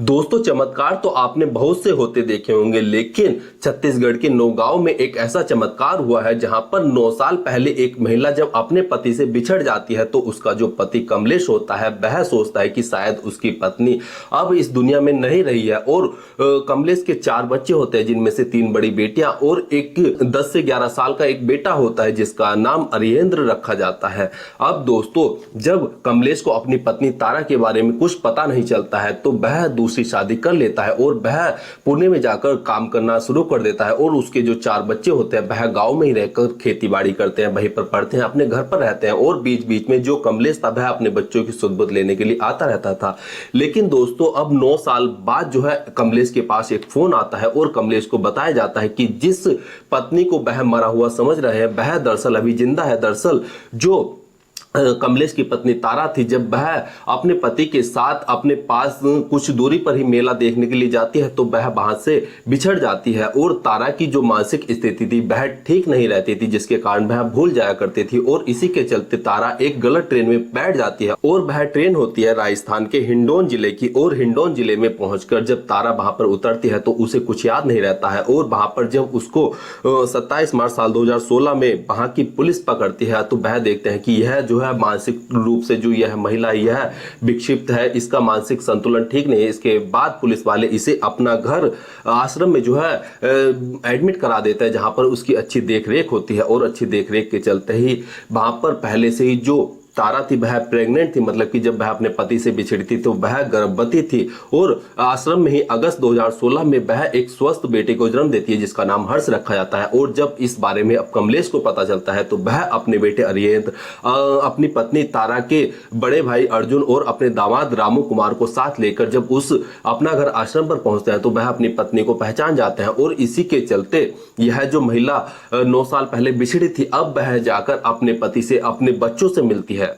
दोस्तों, चमत्कार तो आपने बहुत से होते देखे होंगे, लेकिन छत्तीसगढ़ के नौगांव में एक ऐसा चमत्कार हुआ है जहां पर 9 साल पहले एक महिला जब अपने पति से बिछड़ जाती है तो उसका जो पति कमलेश होता है वह सोचता है कि शायद उसकी पत्नी अब इस दुनिया में नहीं रही है। और कमलेश के 4 बच्चे होते हैं, जिनमें से 3 बड़ी बेटियां और एक 10 से 11 साल का एक बेटा होता है जिसका नाम अरियेंद्र रखा जाता है। अब दोस्तों, जब कमलेश को अपनी पत्नी तारा के बारे में कुछ पता नहीं चलता है तो वह दूसरी शादी कर लेता है और वह पुणे में जाकर काम करना शुरू कर देता है। और उसके जो 4 बच्चे होते हैं वह गांव में ही रहकर खेती बाड़ी करते हैं, वहीं पर पढ़ते हैं, अपने घर पर रहते हैं। और बीच बीच में जो कमलेश था वह अपने बच्चों की सुध-बुध लेने के लिए आता रहता था। लेकिन दोस्तों, अब 9 साल बाद जो है कमलेश के पास एक फोन आता है और कमलेश को बताया जाता है कि जिस पत्नी को वह मरा हुआ समझ रहे हैं वह दरअसल अभी जिंदा है। दरअसल जो कमलेश की पत्नी तारा थी, जब वह अपने पति के साथ अपने पास कुछ दूरी पर ही मेला देखने के लिए जाती है तो वह वहां से बिछड़ जाती है। और तारा की जो मानसिक स्थिति थी वह ठीक नहीं रहती थी, जिसके कारण वह भूल जाया करती थी। और इसी के चलते तारा एक गलत ट्रेन में बैठ जाती है और वह ट्रेन होती है राजस्थान के हिंडौन जिले की। और हिंडौन जिले में पहुंचकर जब तारा वहां पर उतरती है तो उसे कुछ याद नहीं रहता है। और वहां पर जब उसको 27 मार्च साल 2016 में वहां की पुलिस पकड़ती है तो वह देखते हैं कि यह जो है मानसिक रूप से जो यह महिला यह विक्षिप्त है, इसका मानसिक संतुलन ठीक नहीं है। इसके बाद पुलिस वाले इसे अपना घर आश्रम में जो है एडमिट करा देता है, जहां पर उसकी अच्छी देखरेख होती है। और अच्छी देखरेख के चलते ही वहां पर पहले से ही जो तारा थी वह प्रेग्नेंट थी, मतलब कि जब वह अपने पति से बिछड़ी थी तो वह गर्भवती थी। और आश्रम में ही अगस्त 2016 में वह एक स्वस्थ बेटे को जन्म देती है जिसका नाम हर्ष रखा जाता है। और जब इस बारे में अब कमलेश को पता चलता है तो वह अपने बेटे अरियेंद्र, अपनी पत्नी तारा के बड़े भाई अर्जुन और अपने दामाद रामू कुमार को साथ लेकर जब उस अपना घर आश्रम पर पहुंचते हैं तो वह अपनी पत्नी को पहचान जाते हैं। और इसी के चलते यह जो महिला 9 साल पहले बिछड़ी थी अब वह जाकर अपने पति से अपने बच्चों से मिलती है।